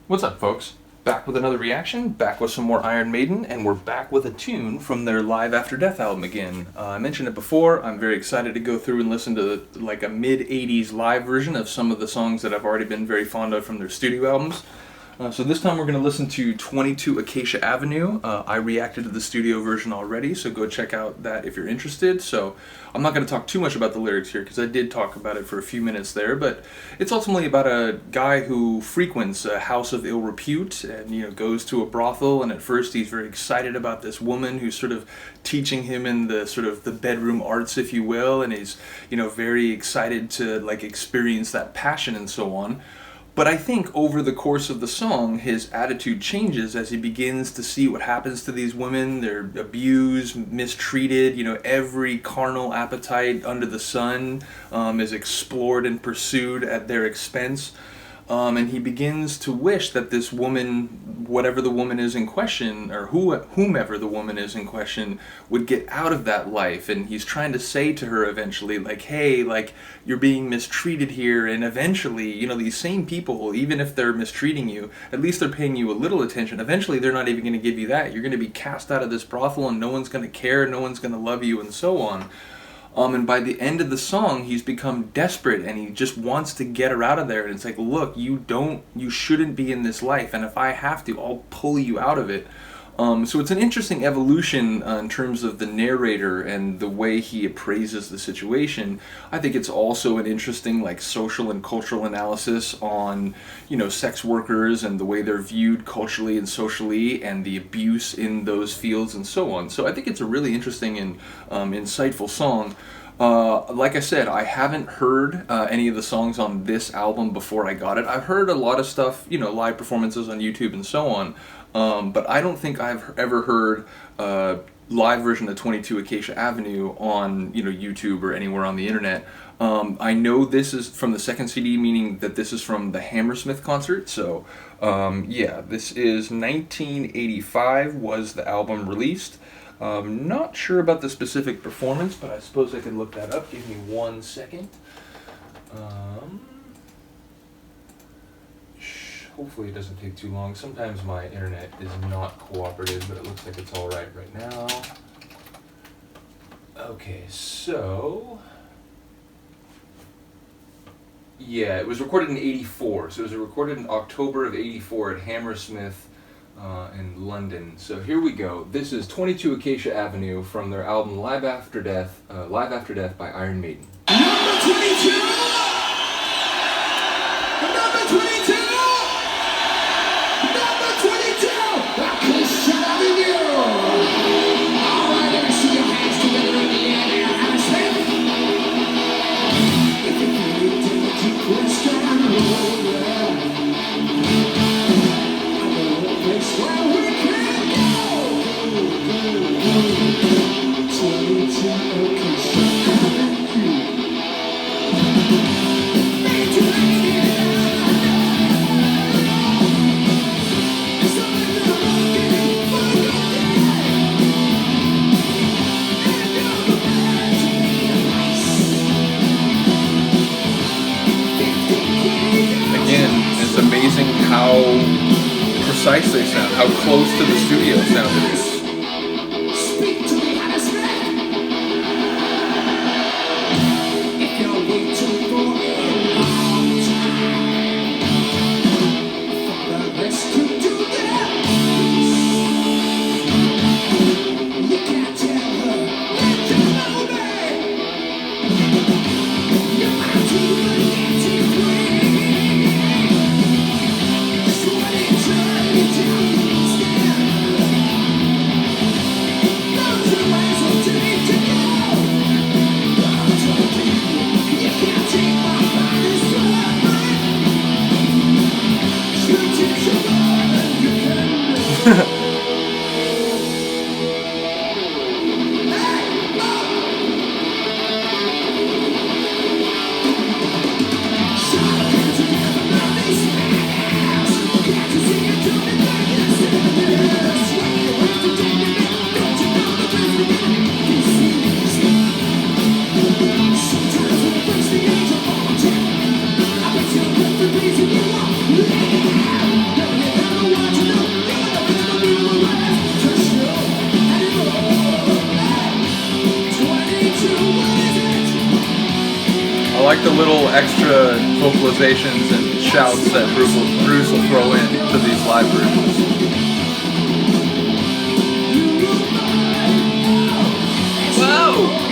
What's up, folks? Back with another reaction, back with some more Iron Maiden, and we're back with a tune from their Live After Death album again. I mentioned it before, I'm very excited to go through and listen to like a mid-80s live version of some of the songs that I've already been very fond of from their studio albums. So this time we're going to listen to 22 Acacia Avenue. I reacted to the studio version already, so go check out that if you're interested. So I'm not going to talk too much about the lyrics here because I did talk about it for a few minutes there, but it's ultimately about a guy who frequents a house of ill repute and goes to a brothel, and at first he's very excited about this woman who's sort of teaching him in the sort of the bedroom arts, if you will, and he's very excited to like experience that passion and so on. But I think over the course of the song, his attitude changes as he begins to see what happens to these women. They're abused, mistreated, every carnal appetite under the sun is explored and pursued at their expense. And he begins to wish that this woman, whatever the woman is in question, or whomever the woman is in question, would get out of that life. And he's trying to say to her eventually, like, hey, like, you're being mistreated here, and eventually, these same people, even if they're mistreating you, at least they're paying you a little attention. Eventually, they're not even going to give you that. You're going to be cast out of this brothel, and no one's going to care, no one's going to love you, and so on. And by the end of the song, he's become desperate and he just wants to get her out of there. And it's like, look, you shouldn't be in this life. And if I have to, I'll pull you out of it. So it's an interesting evolution in terms of the narrator and the way he appraises the situation. I think it's also an interesting like social and cultural analysis on, sex workers and the way they're viewed culturally and socially and the abuse in those fields and so on. So I think it's a really interesting and insightful song. Like I said, I haven't heard any of the songs on this album before I got it. I've heard a lot of stuff, live performances on YouTube and so on, but I don't think I've ever heard a live version of 22 Acacia Avenue on YouTube or anywhere on the internet. I know this is from the second CD, meaning that this is from the Hammersmith concert. So yeah, this is 1985 was the album released. Not sure about the specific performance, but I suppose I could look that up. Give me 1 second. Hopefully it doesn't take too long. Sometimes my internet is not cooperative, but it looks like it's alright right now. Okay, so... yeah, it was recorded in 84. So it was recorded in October of 84 at Hammersmith in London. So here we go. This is 22 Acacia Avenue from their album Live After Death by Iron Maiden. Number 22! Number 22! Number 22! Acacia Avenue! Alright, let me see your hands together in the air now, Hammersmith. If you feel it, take a question, where we can go. 22 Acacia Avenue. Again, it's amazing how precise they sound, how close to the studio sound it is. Speak to me, Hammersmith. If you're waiting for a long time, for the rest to do their piece, you can't tell her that you know me. You're about to the dancing queen. So when they turn you down, Sometimes when the first thing is a volunteer, I bet you're the reason you want. the little extra vocalizations and shouts that Bruce will throw in to these live versions. Whoa!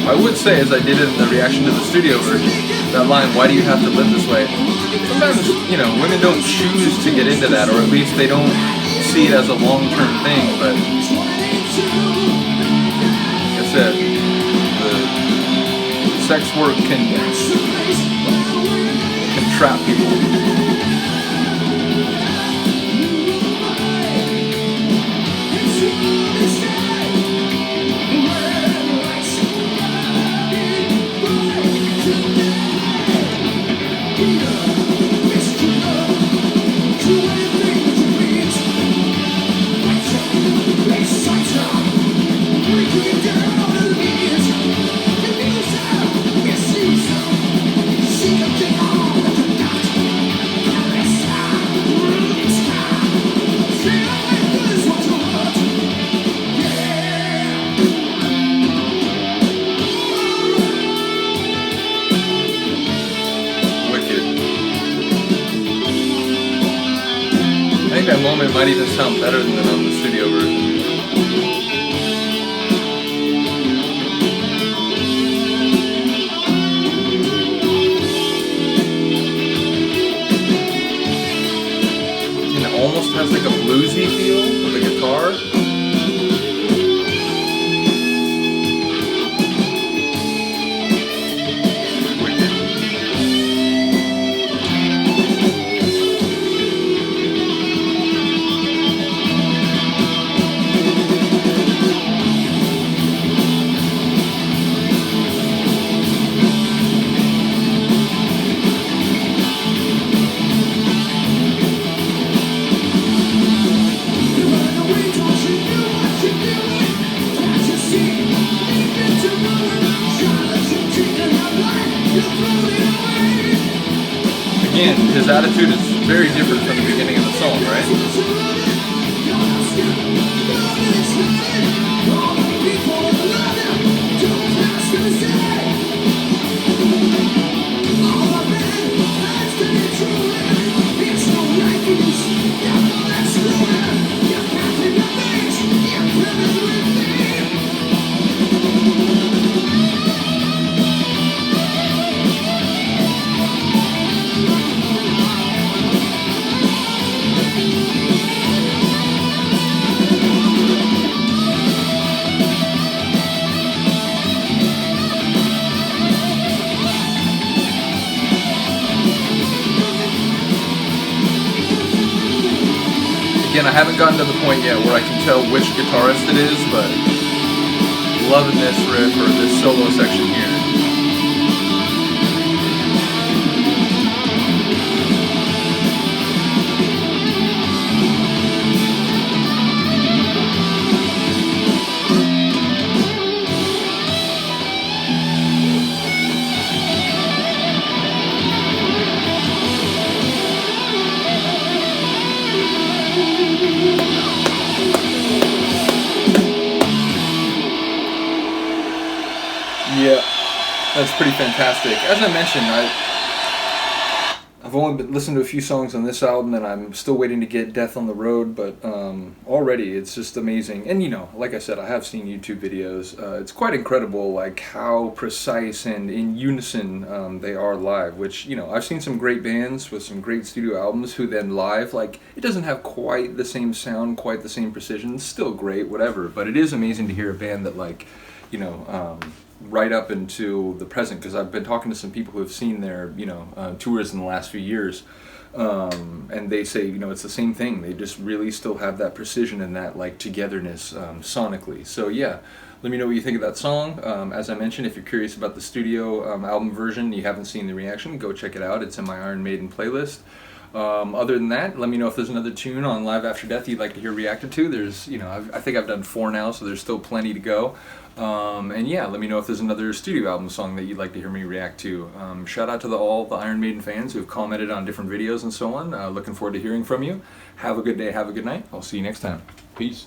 I would say, as I did it in the reaction to the studio version, that line, "Why do you have to live this way?" Sometimes, you know, women don't choose to get into that, or at least they don't see it as a long-term thing, but like I said, the sex work can trap people. That moment might even sound better than on the studio version. And it almost has like a bluesy feel with the guitar. Again, his attitude is very different from the beginning of the song, right? Again, I haven't gotten to the point yet where I can tell which guitarist it is, but loving this riff or this solo section here. Yeah, that's pretty fantastic. As I mentioned, I've only listened to a few songs on this album, and I'm still waiting to get Death on the Road, but already it's just amazing. And, you know, like I said, I have seen YouTube videos. It's quite incredible, like, how precise and in unison they are live, which, you know, I've seen some great bands with some great studio albums who then live, like, it doesn't have quite the same sound, quite the same precision. It's still great, whatever, but it is amazing to hear a band that, like, you know, right up into the present, because I've been talking to some people who have seen their, you know, tours in the last few years, and they say, you know, it's the same thing. They just really still have that precision and that, like, togetherness sonically. So yeah, let me know what you think of that song. As I mentioned, if you're curious about the studio album version, you haven't seen the reaction, go check it out. It's in my Iron Maiden playlist. Other than that, let me know if there's another tune on Live After Death you'd like to hear reacted to. There's, I think I've done 4 now, so there's still plenty to go. And yeah, let me know if there's another studio album song that you'd like to hear me react to. Shout out to all the Iron Maiden fans who have commented on different videos and so on. Looking forward to hearing from you. Have a good day, have a good night. I'll see you next time. Peace.